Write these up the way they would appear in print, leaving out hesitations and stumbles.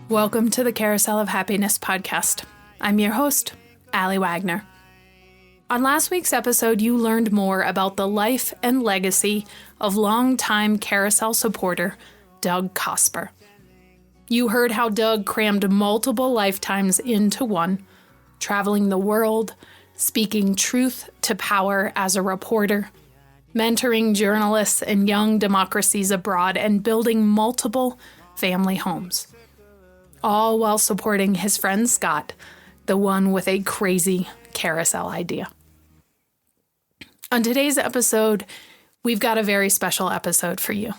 Welcome to the Carousel of Happiness Podcast. I'm your host, Allie Wagner. On last week's episode, you learned more about the life and legacy of longtime Carousel supporter, Doug Cosper. You heard how Doug crammed multiple lifetimes into one, traveling the world, speaking truth to power as a reporter, mentoring journalists in young democracies abroad, and building multiple family homes. All while supporting his friend Scott, the one with a crazy carousel idea. On today's episode, we've got a very special episode for you.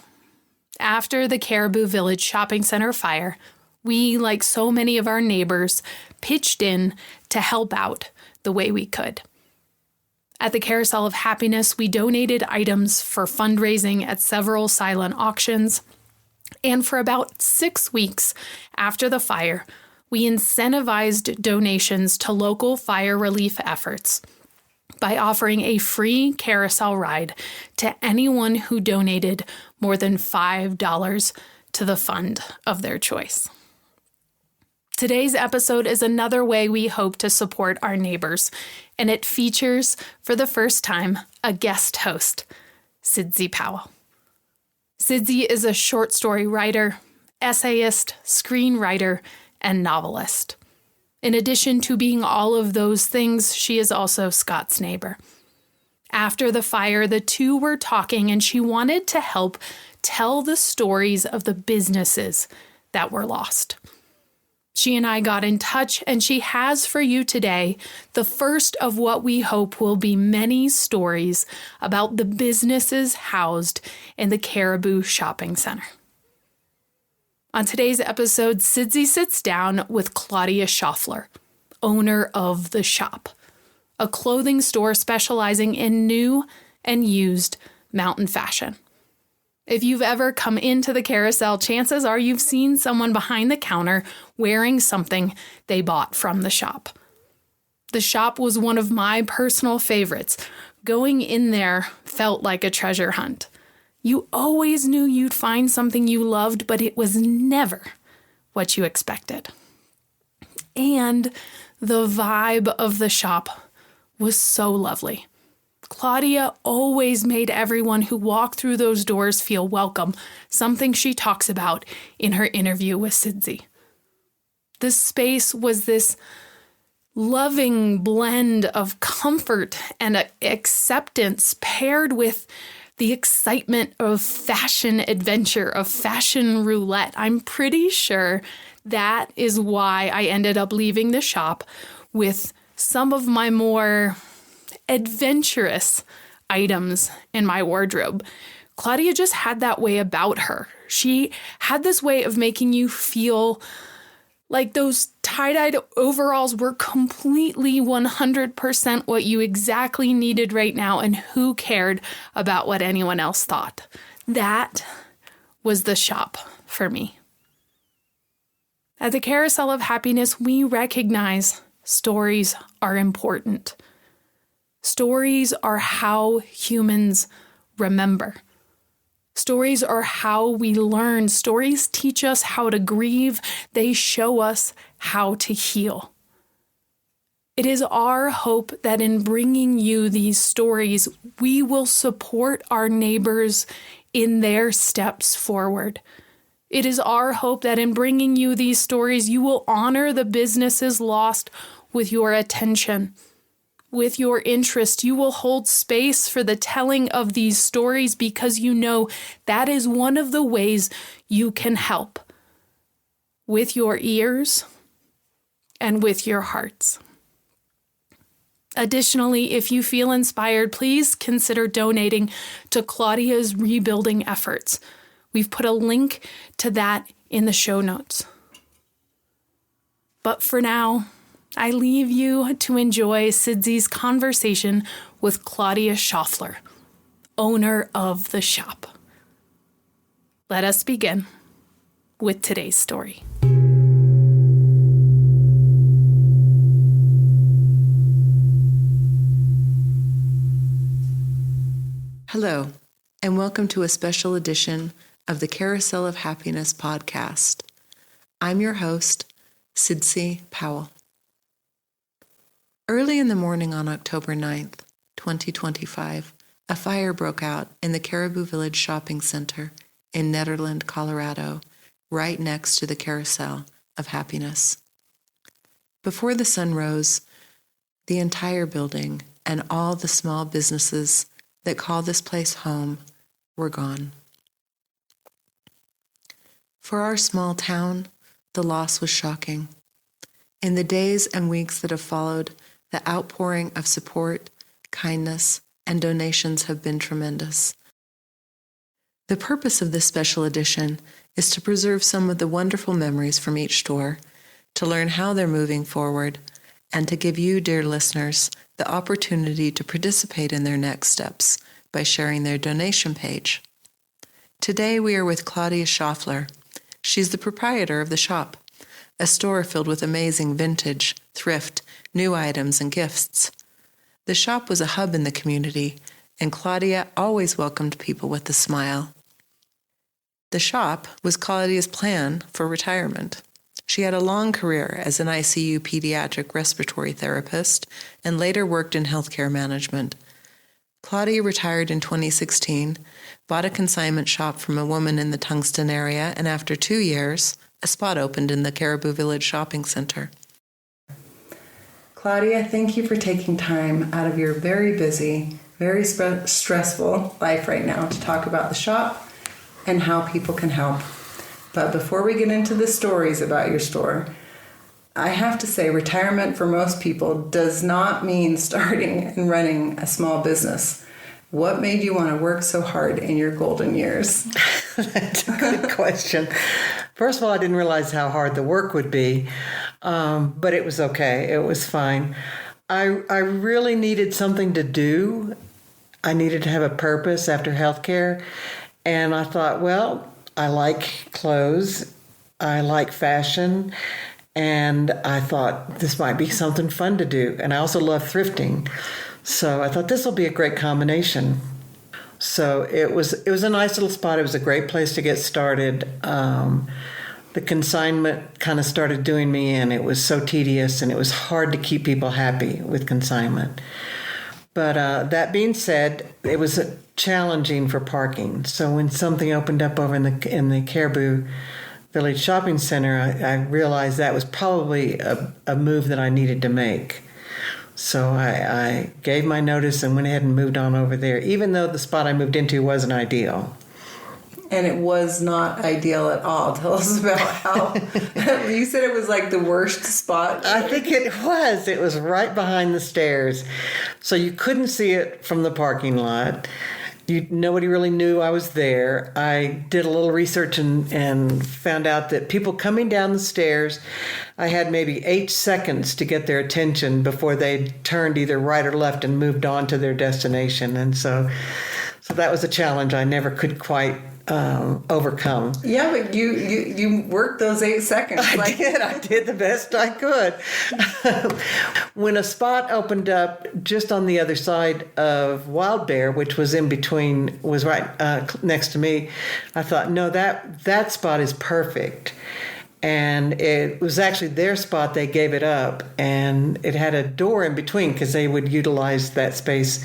After the Caribou Village Shopping Center fire, we, like so many of our neighbors, pitched in to help out the way we could. At the Carousel of Happiness, we donated items for fundraising at several silent auctions. And for about 6 weeks after the fire, we incentivized donations to local fire relief efforts by offering a free carousel ride to anyone who donated more than $5 to the fund of their choice. Today's episode is another way we hope to support our neighbors, and it features, for the first time, a guest host, Sidse Powell. Sidse is a short story writer, essayist, screenwriter, and novelist. In addition to being all of those things, she is also Scott's neighbor. After the fire, the two were talking, and she wanted to help tell the stories of the businesses that were lost. She and I got in touch, and she has for you today the first of what we hope will be many stories about the businesses housed in the Caribou Shopping Center. On today's episode, Sidse sits down with Claudia Schauffler, owner of The Shop, a clothing store specializing in new and used mountain fashion. If you've ever come into the carousel, chances are you've seen someone behind the counter wearing something they bought from the shop. The shop was one of my personal favorites. Going in there felt like a treasure hunt. You always knew you'd find something you loved, but it was never what you expected. And the vibe of the shop was so lovely. Claudia always made everyone who walked through those doors feel welcome, something she talks about in her interview with Sidse. The space was this loving blend of comfort and acceptance paired with the excitement of fashion adventure, of fashion roulette. I'm pretty sure that is why I ended up leaving the shop with some of my more adventurous items in my wardrobe. Claudia just had that way about her. She had this way of making you feel like those tie-dyed overalls were completely 100% what you exactly needed right now, and who cared about what anyone else thought. That was the shop for me. At the Carousel of Happiness, we recognize stories are important. Stories are how humans remember. Stories are how we learn. Stories teach us how to grieve. They show us how to heal. It is our hope that in bringing you these stories, we will support our neighbors in their steps forward. It is our hope that in bringing you these stories, you will honor the businesses lost with your attention. With your interest, you will hold space for the telling of these stories because you know that is one of the ways you can help. With your ears and with your hearts. Additionally, if you feel inspired, please consider donating to Claudia's rebuilding efforts. We've put a link to that in the show notes. But for now, I leave you to enjoy Sidse's conversation with Claudia Schauffler, owner of The Shop. Let us begin with today's story. Hello, and welcome to a special edition of the Carousel of Happiness podcast. I'm your host, Sidse Powell. Early in the morning on October 9th, 2025, a fire broke out in the Caribou Village Shopping Center in Nederland, Colorado, right next to the Carousel of Happiness. Before the sun rose, the entire building and all the small businesses that call this place home were gone. For our small town, the loss was shocking. In the days and weeks that have followed, the outpouring of support, kindness, and donations have been tremendous. The purpose of this special edition is to preserve some of the wonderful memories from each store, to learn how they're moving forward, and to give you, dear listeners, the opportunity to participate in their next steps by sharing their donation page. Today we are with Claudia Schauffler. She's the proprietor of the shop, a store filled with amazing vintage, thrift, new items, and gifts. The shop was a hub in the community, and Claudia always welcomed people with a smile. The shop was Claudia's plan for retirement. She had a long career as an ICU pediatric respiratory therapist and later worked in healthcare management. Claudia retired in 2016, bought a consignment shop from a woman in the Tungsten area, and after 2 years, a spot opened in the Caribou Village Shopping Center. Claudia, thank you for taking time out of your very busy, very stressful life right now to talk about the shop and how people can help. But before we get into the stories about your store, I have to say retirement for most people does not mean starting and running a small business. What made you want to work so hard in your golden years? That's a good question. First of all, I didn't realize how hard the work would be, but it was okay. It was fine. I really needed something to do. I needed to have a purpose after healthcare. And I thought, well, I like clothes. I like fashion. And I thought this might be something fun to do. And I also love thrifting. So I thought this will be a great combination. So it was a nice little spot. It was a great place to get started. The consignment kind of started doing me in. It was so tedious and it was hard to keep people happy with consignment. But that being said, it was challenging for parking. So when something opened up over in the Caribou Village Shopping Center, I realized that was probably a move that I needed to make. So I gave my notice and went ahead and moved on over there, even though the spot I moved into wasn't ideal. And it was not ideal at all. Tell us about how you said it was like the worst spot. I think it was. It was right behind the stairs. So you couldn't see it from the parking lot. Nobody really knew I was there. I did a little research and found out that people coming down the stairs, I had maybe 8 seconds to get their attention before they turned either right or left and moved on to their destination. And so that was a challenge I never could quite overcome. Yeah, but you worked those 8 seconds. I did the best I could. When a spot opened up just on the other side of Wild Bear, which was was right next to me, I thought, no, that spot is perfect. And it was actually their spot. They gave it up, and it had a door in between because they would utilize that space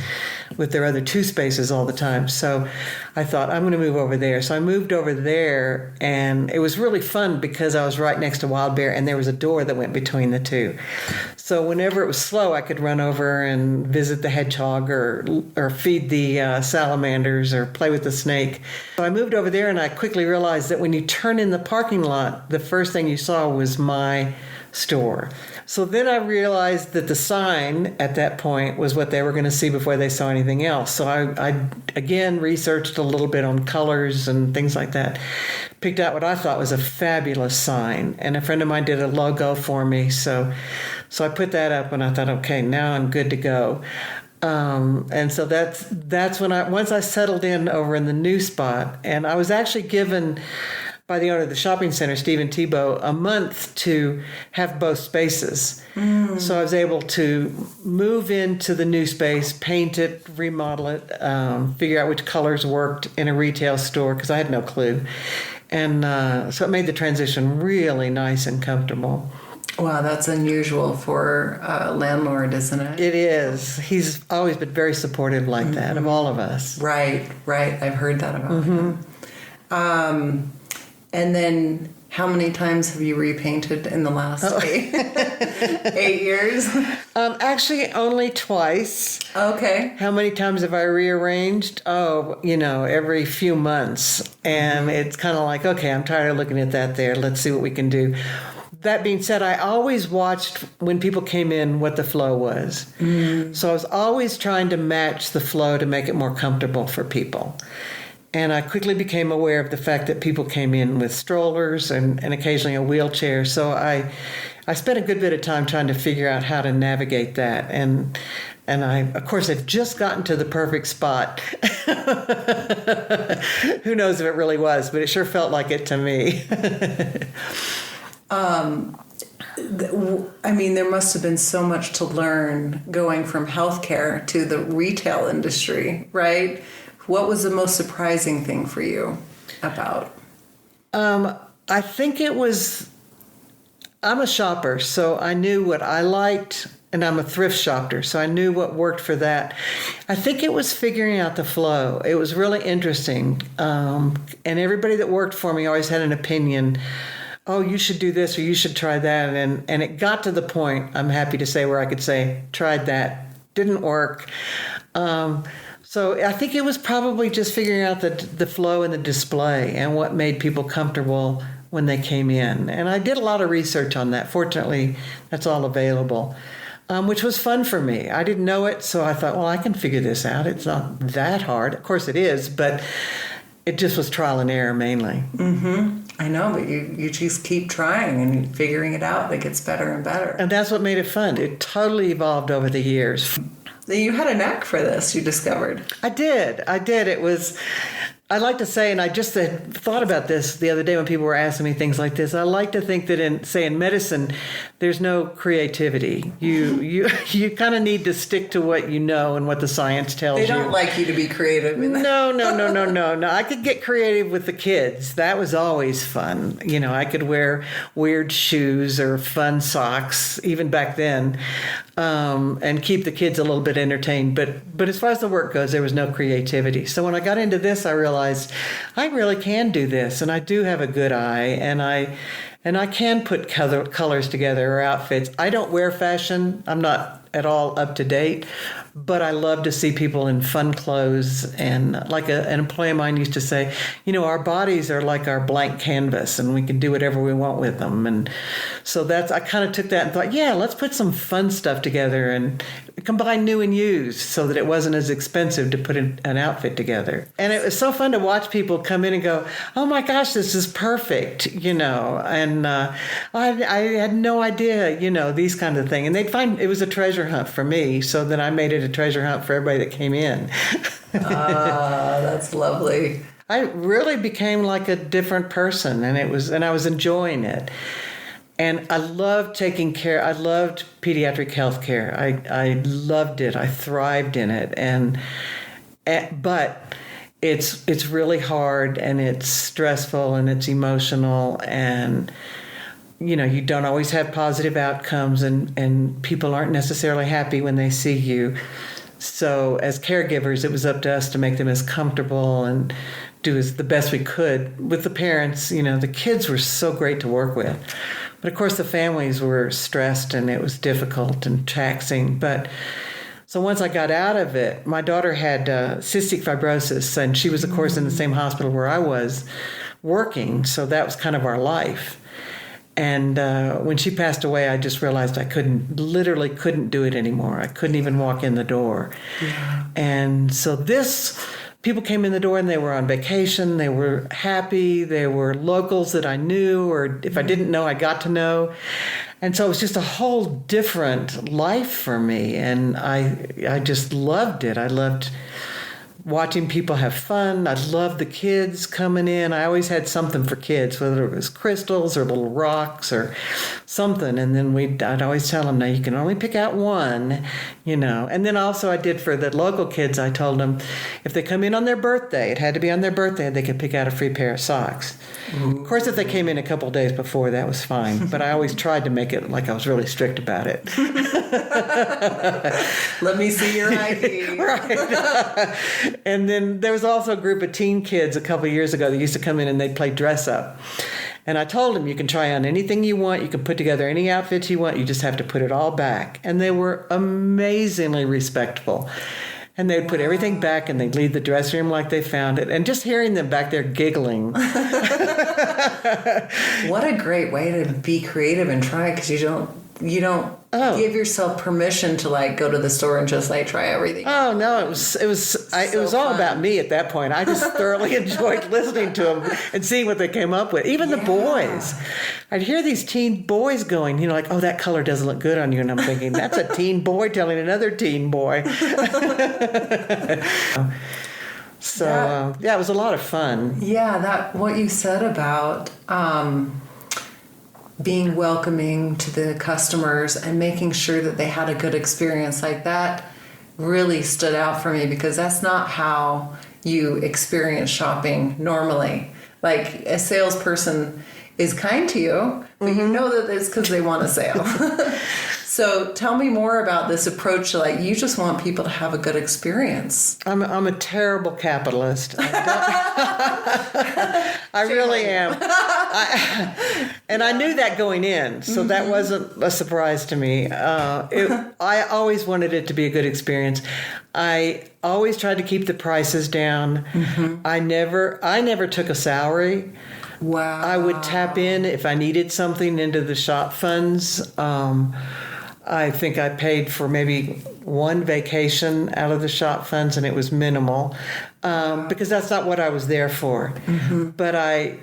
with their other 2 spaces all the time. So I thought, I'm going to move over there. So I moved over there, and it was really fun because I was right next to Wild Bear, and there was a door that went between the 2. So whenever it was slow, I could run over and visit the hedgehog or feed the salamanders or play with the snake. So I moved over there, and I quickly realized that when you turn in the parking lot, the first thing you saw was my store. So then I realized that the sign at that point was what they were going to see before they saw anything else. So I again researched a little bit on colors and things like that. Picked out what I thought was a fabulous sign. And a friend of mine did a logo for me. So I put that up and I thought, okay, now I'm good to go. And so that's when once I settled in over in the new spot, and I was actually given by the owner of the shopping center, Stephen Tebow, a month to have both spaces. So I was able to move into the new space, paint it, remodel it, figure out which colors worked in a retail store because I had no clue. And so it made the transition really nice and comfortable. Wow, that's unusual for a landlord, isn't it? It is. He's always been very supportive like that of all of us. Right. I've heard that about him. And then how many times have you repainted in the last 8 years? Actually, only twice. Okay. How many times have I rearranged? Oh, every few months. And it's kind of like, okay, I'm tired of looking at that there. Let's see what we can do. That being said, I always watched when people came in what the flow was. So I was always trying to match the flow to make it more comfortable for people. And I quickly became aware of the fact that people came in with strollers and occasionally a wheelchair. So I spent a good bit of time trying to figure out how to navigate that. And I, of course, have just gotten to the perfect spot. Who knows if it really was, but it sure felt like it to me. I mean, there must have been so much to learn going from healthcare to the retail industry, right? What was the most surprising thing for you about? I think it was, I'm a shopper, so I knew what I liked, and I'm a thrift shopper, so I knew what worked for that. I think it was figuring out the flow. It was really interesting. And everybody that worked for me always had an opinion. Oh, you should do this or you should try that. And it got to the point, I'm happy to say, where I could say, tried that, didn't work. So I think it was probably just figuring out the flow and the display and what made people comfortable when they came in. And I did a lot of research on that. Fortunately, that's all available, which was fun for me. I didn't know it, so I thought, well, I can figure this out. It's not that hard. Of course it is, but it just was trial and error mainly. I know, but you just keep trying and figuring it out. It gets better and better. And that's what made it fun. It totally evolved over the years. You had a knack for this, you discovered. I did. It was, I like to say, and I just had thought about this the other day when people were asking me things like this, I like to think that in medicine, there's no creativity. You kind of need to stick to what you know and what the science tells you. They don't like you to be creative. No. I could get creative with the kids. That was always fun. I could wear weird shoes or fun socks, even back then, and keep the kids a little bit entertained. But as far as the work goes, there was no creativity. So when I got into this, I realized I really can do this, and I do have a good eye, and I can put colors together or outfits. I don't wear fashion. I'm not at all up to date, but I love to see people in fun clothes. And like an employee of mine used to say, our bodies are like our blank canvas and we can do whatever we want with them. And so I kind of took that and thought, yeah, let's put some fun stuff together and combine new and used so that it wasn't as expensive to put an outfit together. And it was so fun to watch people come in and go, oh my gosh, this is perfect, and I had no idea, these kinds of things. And they'd find it was a treasure hunt for me, so then I made it a treasure hunt for everybody that came in. That's lovely. I really became like a different person, and I was enjoying it. And I loved taking care. I loved pediatric health care. I loved it. I thrived in it. But it's really hard, and it's stressful, and it's emotional, and you don't always have positive outcomes, and people aren't necessarily happy when they see you. So as caregivers, it was up to us to make them as comfortable and do the best we could with the parents. The kids were so great to work with. But of course the families were stressed, and it was difficult and taxing. But so once I got out of it, my daughter had cystic fibrosis, and she was, of course, in the same hospital where I was working. So that was kind of our life. And when she passed away, I just realized I literally couldn't do it anymore. I couldn't even walk in the door. Yeah. And so people came in the door and they were on vacation. They were happy. They were locals that I knew, or if I didn't know, I got to know. And so it was just a whole different life for me. And I just loved it. I loved watching people have fun. I loved the kids coming in. I always had something for kids, whether it was crystals or little rocks or something. And then I'd always tell them, now you can only pick out one, And then also I did for the local kids, I told them if they come in on their birthday, it had to be on their birthday, they could pick out a free pair of socks. Ooh. Of course, if they came in a couple of days before, that was fine. But I always tried to make it like I was really strict about it. Let me see your ID. Right. And then there was also a group of teen kids a couple of years ago that used to come in and they'd play dress up. And I told them, you can try on anything you want. You can put together any outfits you want. You just have to put it all back. And they were amazingly respectful. And they'd put everything back and they'd leave the dressing room like they found it. And just hearing them back there giggling. What a great way to be creative and try, because you don't give yourself permission to go to the store and just try everything. Oh no, it was all about me at that point. I just thoroughly enjoyed listening to them and seeing what they came up with. Even the boys, I'd hear these teen boys going, oh, that color doesn't look good on you, and I'm thinking that's a teen boy telling another teen boy. So it was a lot of fun. Yeah, what you said about being welcoming to the customers and making sure that they had a good experience, that really stood out for me, because that's not how you experience shopping normally. A salesperson is kind to you, but you know that it's because they want a sale. So tell me more about this approach to you just want people to have a good experience. I'm a terrible capitalist. I really am. And I knew that going in, so that wasn't a surprise to me. I always wanted it to be a good experience. I always tried to keep the prices down. Mm-hmm. I never took a salary. Wow. I would tap in if I needed something into the shop funds. I think I paid for maybe one vacation out of the shop funds, and it was minimal because that's not what I was there for. Mm-hmm. But I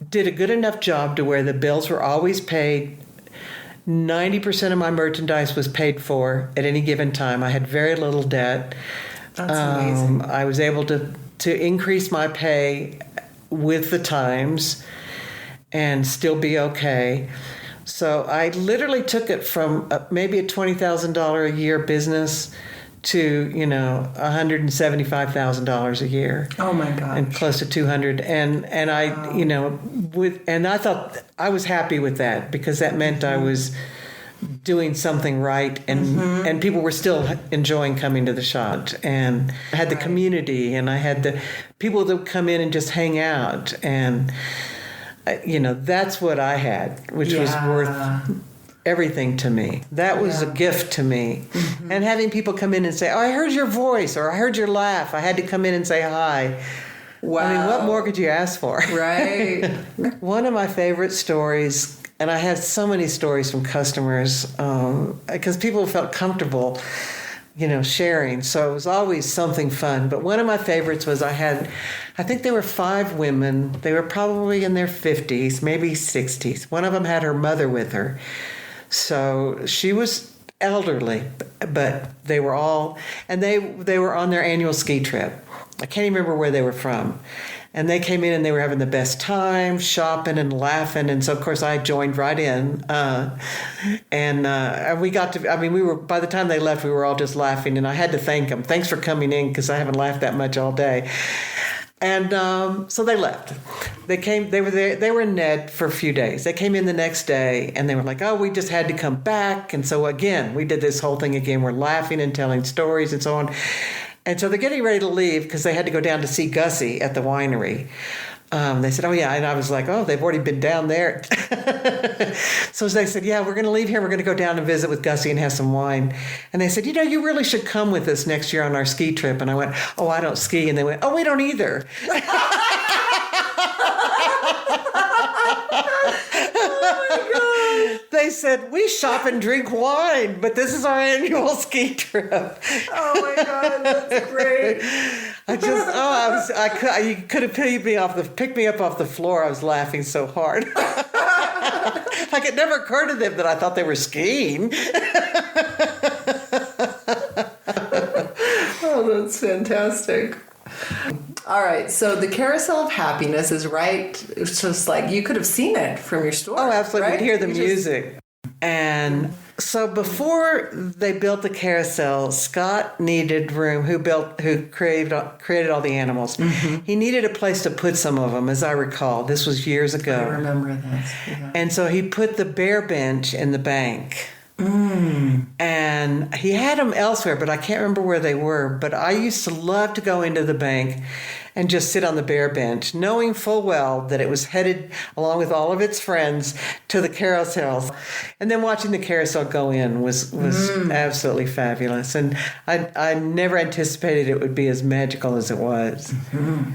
did a good enough job to where the bills were always paid. 90% of my merchandise was paid for at any given time. I had very little debt. That's amazing. I was able to increase my pay with the times and still be okay. So I literally took it from maybe a $20,000 a year business to, $175,000 a year. Oh my gosh. And close to 200. And I, and I thought I was happy with that, because that meant I was doing something right, and people were still enjoying coming to the shop. And I had the community, and I had the people that would come in and just hang out, and that's what I had, which was worth everything to me. That was a gift to me. Mm-hmm. And having people come in and say, oh, I heard your voice, or I heard your laugh. I had to come in and say hi. Wow. I mean, what more could you ask for? Right. One of my favorite stories, and I had so many stories from customers, because people felt comfortable, sharing. So it was always something fun. But one of my favorites was I think there were 5 women. They were probably in their 50s, maybe 60s. One of them had her mother with her. So she was elderly, but they were all, and they were on their annual ski trip. I can't even remember where they were from. And they came in and they were having the best time, shopping and laughing. And so, of course, I joined right in. And we got to, by the time they left, we were all just laughing. And I had to thank them. Thanks for coming in, because I haven't laughed that much all day. And so they left. They were there. They were in Ned for a few days. They came in the next day, and they were like, oh, we just had to come back. And so, again, we did this whole thing again. We're laughing and telling stories and so on. And so they're getting ready to leave because they had to go down to see Gussie at the winery. They said, oh, yeah. And I was like, oh, they've already been down there. So they said, yeah, we're going to leave here. We're going to go down and visit with Gussie and have some wine. And they said, you really should come with us next year on our ski trip. And I went, oh, I don't ski. And they went, oh, we don't either. They said, we shop and drink wine, but this is our annual ski trip. Oh my God, that's great. You could have picked me up off the floor. I was laughing so hard. Like it never occurred to them that I thought they were skiing. Oh, that's That's fantastic. All right, so the Carousel of Happiness is right. It's just like you could have seen it from your store. Oh, absolutely. Right? We'd hear the music. And so before they built the carousel, Scott needed room. Who created all the animals? Mm-hmm. He needed a place to put some of them, as I recall. This was years ago. I remember this. Yeah. And so he put the bear bench in the bank. And he had them elsewhere, but I can't remember where they were. But I used to love to go into the bank and just sit on the bear bench, knowing full well that it was headed, along with all of its friends, to the carousel. And then watching the carousel go in was absolutely fabulous. And I never anticipated it would be as magical as it was. Mm-hmm.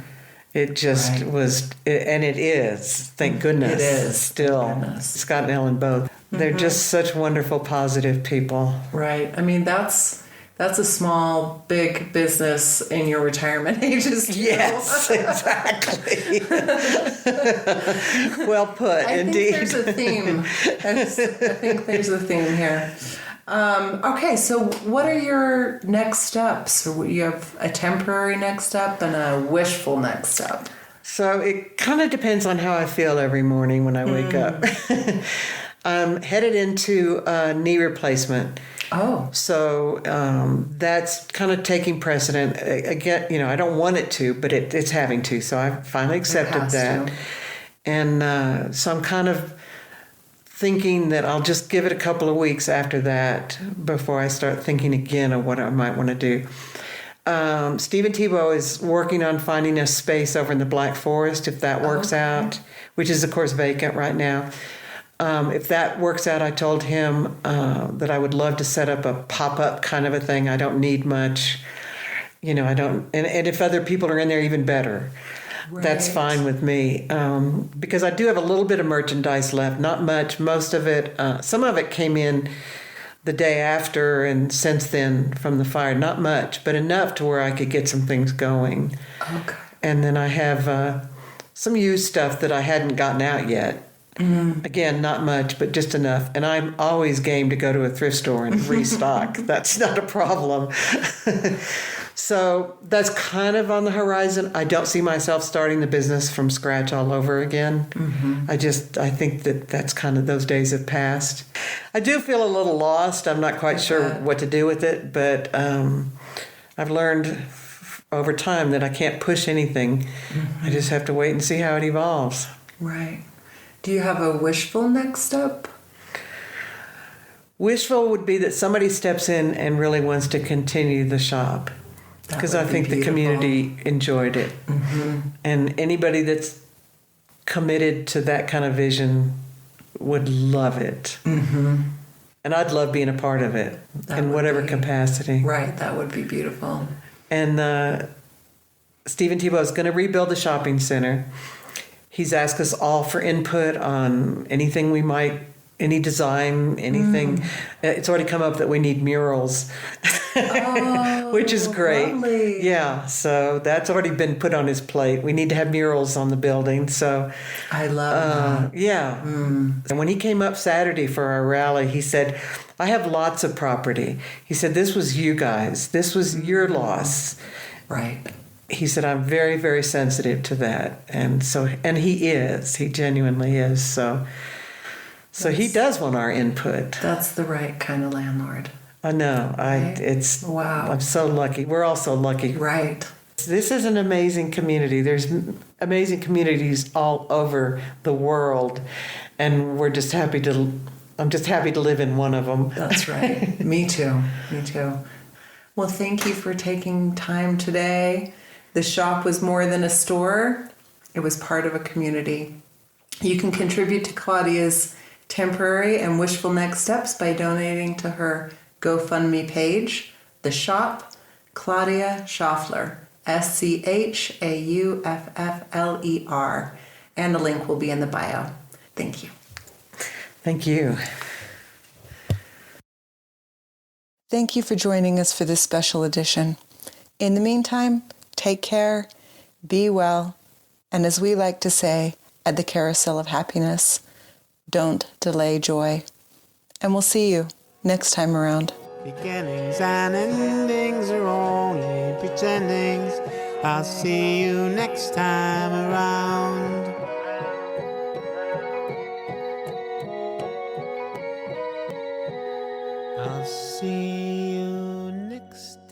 It just was, and it is, thank goodness. It is. Still. Scott and Ellen both. They're just such wonderful, positive people. Right. I mean, that's a small, big business in your retirement ages, too. Yes, exactly. Well put, indeed. I think there's a theme. I think there's a theme here. Okay, so what are your next steps? You have a temporary next step and a wishful next step. So it kind of depends on how I feel every morning when I wake up. I'm headed into a knee replacement. Oh. So that's kind of taking precedent. Again, I don't want it to, but it's having to. So I finally accepted that. And so I'm kind of thinking that I'll just give it a couple of weeks after that before I start thinking again of what I might want to do. Stephen Tebow is working on finding a space over in the Black Forest, if that works out, which is, of course, vacant right now. If that works out, I told him that I would love to set up a pop-up kind of a thing. I don't need much, I don't, and if other people are in there, even better. Right. That's fine with me, because I do have a little bit of merchandise left, not much. Most of it, some of it came in the day after and since then from the fire. Not much, but enough to where I could get some things going. Okay. And then I have some used stuff that I hadn't gotten out yet. Again, not much, but just enough. And I'm always game to go to a thrift store and restock. That's not a problem. So that's kind of on the horizon. I don't see myself starting the business from scratch all over again. Mm-hmm. I think that's kind of, those days have passed. I do feel a little lost. I'm not quite sure what to do with it, but I've learned over time that I can't push anything. Mm-hmm. I just have to wait and see how it evolves. Right. Do you have a wishful next step? Wishful would be that somebody steps in and really wants to continue the shop. Because I think the community enjoyed it. Mm-hmm. And anybody that's committed to that kind of vision would love it. Mm-hmm. And I'd love being a part of it in whatever capacity. Right, that would be beautiful. And Stephen Tebow is going to rebuild the shopping center. He's asked us all for input on anything any design, anything. It's already come up that we need murals, which is great. Lovely. Yeah, so that's already been put on his plate. We need to have murals on the building. So I love that. Yeah. And when he came up Saturday for our rally, he said, I have lots of property. He said, this was you guys. This was your loss. Right. He said, I'm very, very sensitive to that. And he genuinely is. So he does want our input. That's the right kind of landlord. I know. Right? Wow. I'm so lucky. We're all so lucky. Right. This is an amazing community. There's amazing communities all over the world, and I'm just happy to live in one of them. That's right. Me too. Well, thank you for taking time today. The shop was more than a store. It was part of a community. You can contribute to Claudia's temporary and wishful next steps by donating to her GoFundMe page, The Shop, Claudia Schauffler, SCHAUFFLER, and a link will be in the bio. Thank you. Thank you. Thank you for joining us for this special edition. In the meantime, take care, be well, and as we like to say at the Carousel of Happiness, don't delay joy. And we'll see you next time around. Beginnings and endings are only pretendings. I'll see you next time around. I'll see you next time.